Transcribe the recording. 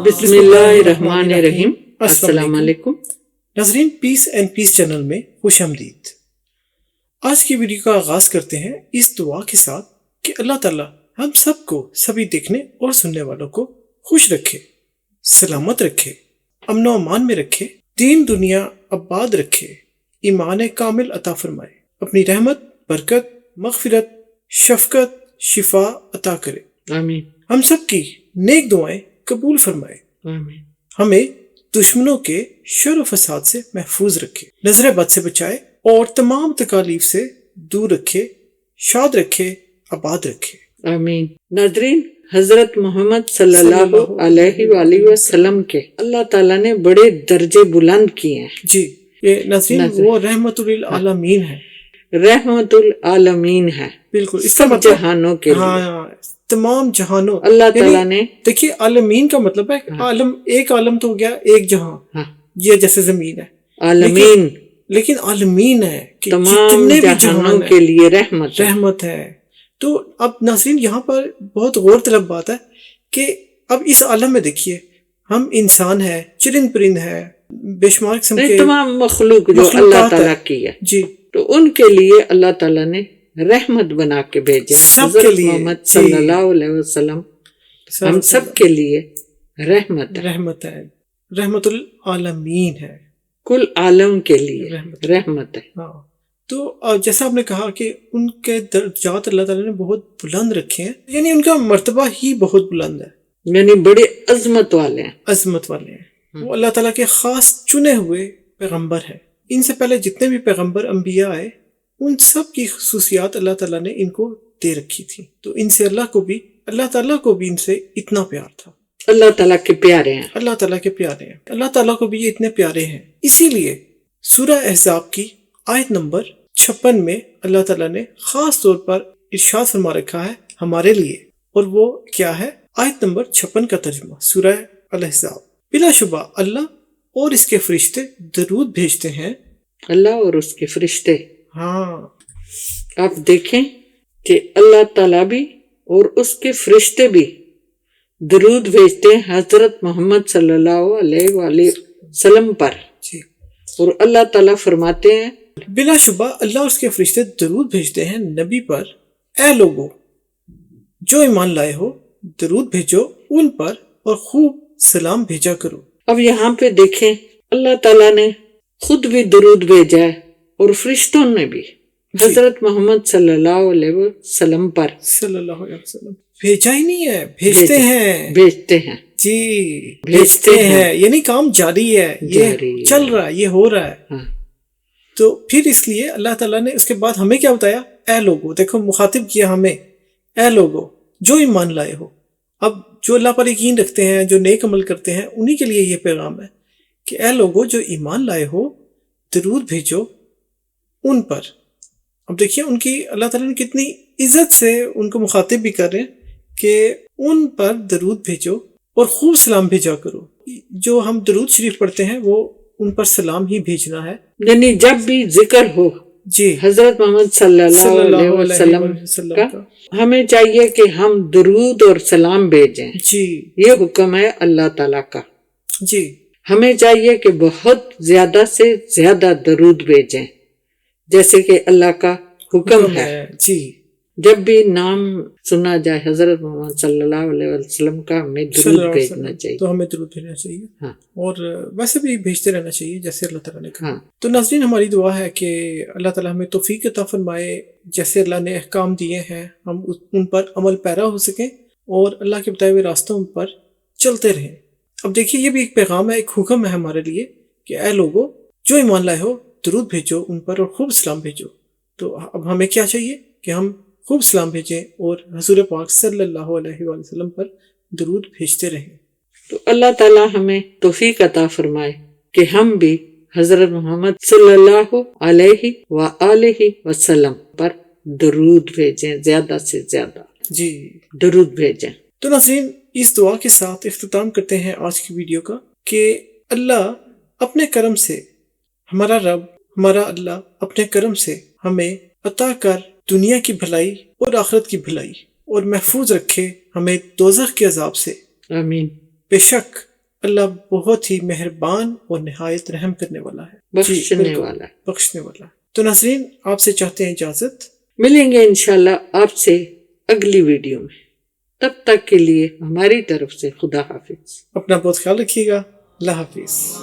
بسم اللہ الرحمن الرحیم۔ السلام علیکم ناظرین، پیس اینڈ پیس چینل میں خوش آمدید۔ آج کی ویڈیو کا آغاز کرتے ہیں اس دعا کے ساتھ کہ اللہ تعالی ہم سب کو، سبھی دیکھنے اور سننے والوں کو خوش رکھے، سلامت رکھے، امن و امان میں رکھے، دین دنیا آباد رکھے، ایمان کامل عطا فرمائے، اپنی رحمت، برکت، مغفرت، شفقت، شفا عطا کرے۔ آمین ہم سب کی نیک دعائیں قبول فرمائے، آمین۔ ہمیں دشمنوں کے شر و فساد سے محفوظ رکھے، نظر بد سے بچائے اور تمام تکالیف سے دور رکھے، شاد رکھے، آباد رکھے۔ آمین۔ ناظرین، حضرت محمد صلی اللہ علیہ وآلہ وسلم کے اللہ تعالیٰ نے بڑے درجے بلند کیے ہیں۔ جی، یہ ناظرین وہ رحمت للعالمین ہے، رحمت العالمین ہے، بالکل، اس کا سب مطلب جہانوں کے لیے ہاں، تمام جہانوں، اللہ تعالیٰ نے دیکھیے عالمین کا مطلب ہے عالم، ایک عالم تو ہو گیا ایک جہاں، یہ جیسے زمین ہے، عالمین لیکن عالمین ہے کہ تمام جتنے بھی جہانوں کے لیے رحمت ہے۔ رحمت ہے۔ تو اب ناظرین یہاں پر بہت غور طلب بات ہے کہ اب اس عالم میں دیکھیے، ہم انسان ہے، چرند پرند ہے، بے شمار قسم کے تمام مخلوق جو اللہ تعالیٰ کی ہے، جی، تو ان کے لیے اللہ تعالیٰ نے رحمت بنا کے بھیجے۔ سب کے حضرت لیے، محمد صلی اللہ علیہ وسلم ہم سب کے لیے رحمت ہے، رحمت ہے، رحمت العالمین ہے، کل عالم کے لیے رحمت ہے۔ ہاں، تو جیسا آپ نے کہا کہ ان کے درجات اللہ تعالیٰ نے بہت بلند رکھے ہیں، یعنی ان کا مرتبہ ہی بہت بلند ہے، یعنی بڑے عظمت والے ہیں، عظمت والے ہیں۔ وہ اللہ تعالیٰ کے خاص چنے ہوئے پیغمبر ہیں۔ ان سے پہلے جتنے بھی پیغمبر انبیاء آئے، ان سب کی خصوصیات اللہ تعالیٰ نے ان کو دے رکھی تھی، تو ان سے اللہ تعالیٰ کو بھی ان سے اتنا پیار تھا۔ اللہ تعالیٰ کے پیارے ہیں، اللہ تعالیٰ کے پیارے ہیں، اللہ تعالیٰ کو بھی یہ اتنے پیارے ہیں۔ اسی لیے سورہ احزاب کی آیت نمبر 56 میں اللہ تعالیٰ نے خاص طور پر ارشاد فرما رکھا ہے ہمارے لیے، اور وہ کیا ہے؟ آیت نمبر 56 کا ترجمہ، سورہ الاحزاب: بلا شبہ اللہ اور اس کے فرشتے درود بھیجتے ہیں۔ اللہ اور اس کے فرشتے، ہاں، آپ دیکھیں کہ اللہ تعالیٰ بھی اور اس کے فرشتے بھی درود بھیجتے ہیں حضرت محمد صلی اللہ علیہ وآلہ وسلم پر، جی، اور اللہ تعالیٰ فرماتے ہیں بلا شبہ اللہ اور اس کے فرشتے درود بھیجتے ہیں نبی پر، اے لوگو جو ایمان لائے ہو، درود بھیجو ان پر اور خوب سلام بھیجا کرو۔ اب یہاں پہ دیکھیں اللہ تعالیٰ نے خود بھی درود بھیجا ہے اور فرشتوں نے بھی حضرت محمد صلی اللہ علیہ وسلم پر صلی اللہ علیہ وسلم بھیجا ہی نہیں ہے، بھیجتے ہیں، جی، بھیجتے ہیں، یعنی کام جاری ہے، یہ چل رہا ہے، یہ ہو رہا ہے۔ تو پھر اس لیے اللہ تعالیٰ نے اس کے بعد ہمیں کیا بتایا؟ اے لوگو، دیکھو مخاطب کیا ہمیں، اے لوگو جو ایمان لائے ہو۔ اب جو اللہ پر یقین رکھتے ہیں، جو نیک عمل کرتے ہیں، انہی کے لیے یہ پیغام ہے کہ اے لوگو جو ایمان لائے ہو، درود بھیجو ان پر۔ اب دیکھیے ان کی اللہ تعالیٰ نے کتنی عزت سے ان کو مخاطب بھی کر رہے ہیں کہ ان پر درود بھیجو اور خوب سلام بھیجا کرو۔ جو ہم درود شریف پڑھتے ہیں وہ ان پر سلام ہی بھیجنا ہے، یعنی جب بھی ذکر ہو جی، حضرت محمد صلی اللہ علیہ وسلم کا، ہمیں چاہیے کہ ہم درود اور سلام بھیجیں، جی، یہ حکم ہے اللہ تعالیٰ کا۔ جی، ہمیں چاہیے کہ بہت زیادہ سے زیادہ درود بھیجیں جیسے کہ اللہ کا حکم ہے۔ جی، جب بھی نام سنا جائے حضرت محمد صلی اللہ علیہ وسلم کا، ہمیں درود بھیجنا چاہیے، تو ہمیں درود بھیجنا چاہیے، ہاں، اور ویسے بھی بھیجتے رہنا چاہیے جیسے اللہ تعالیٰ نے کہا۔ ہاں۔ تو ناظرین ہماری دعا ہے کہ اللہ تعالیٰ ہمیں توفیق عطا فرمائے، جیسے اللہ نے احکام دیے ہیں ہم ان پر عمل پیرا ہو سکیں اور اللہ کے بتائے ہوئے راستوں پر چلتے رہیں۔ اب دیکھیے یہ بھی ایک پیغام ہے، ایک حکم ہے ہمارے لیے کہ اے لوگو جو ایمان لائے ہو، درود بھیجو ان پر اور خوب سلام بھیجو۔ تو اب ہمیں کیا چاہیے کہ ہم خوب سلام بھیجیں اور حضور پاک صلی اللہ علیہ وآلہ وسلم پر درود بھیجتے رہیں۔ تو اللہ تعالیٰ ہمیں توفیق عطا فرمائے کہ ہم بھی حضرت محمد صلی اللہ علیہ وآلہ وسلم پر درود بھیجیں، زیادہ سے زیادہ جی، درود بھیجیں۔ تو ناظرین اس دعا کے ساتھ اختتام کرتے ہیں آج کی ویڈیو کا کہ اللہ اپنے کرم سے، ہمارا رب، ہمارا اللہ اپنے کرم سے ہمیں عطا کر دنیا کی بھلائی اور آخرت کی بھلائی، اور محفوظ رکھے ہمیں دوزخ کے عذاب سے۔ آمین۔ بے شک اللہ بہت ہی مہربان اور نہایت رحم کرنے والا ہے، بخشنے والا ہے، بخشنے والا ہے۔ تو ناظرین آپ سے چاہتے ہیں اجازت، ملیں گے انشاءاللہ آپ سے اگلی ویڈیو میں، تب تک کے لیے ہماری طرف سے خدا حافظ۔ اپنا بہت خیال رکھیے گا، اللہ حافظ۔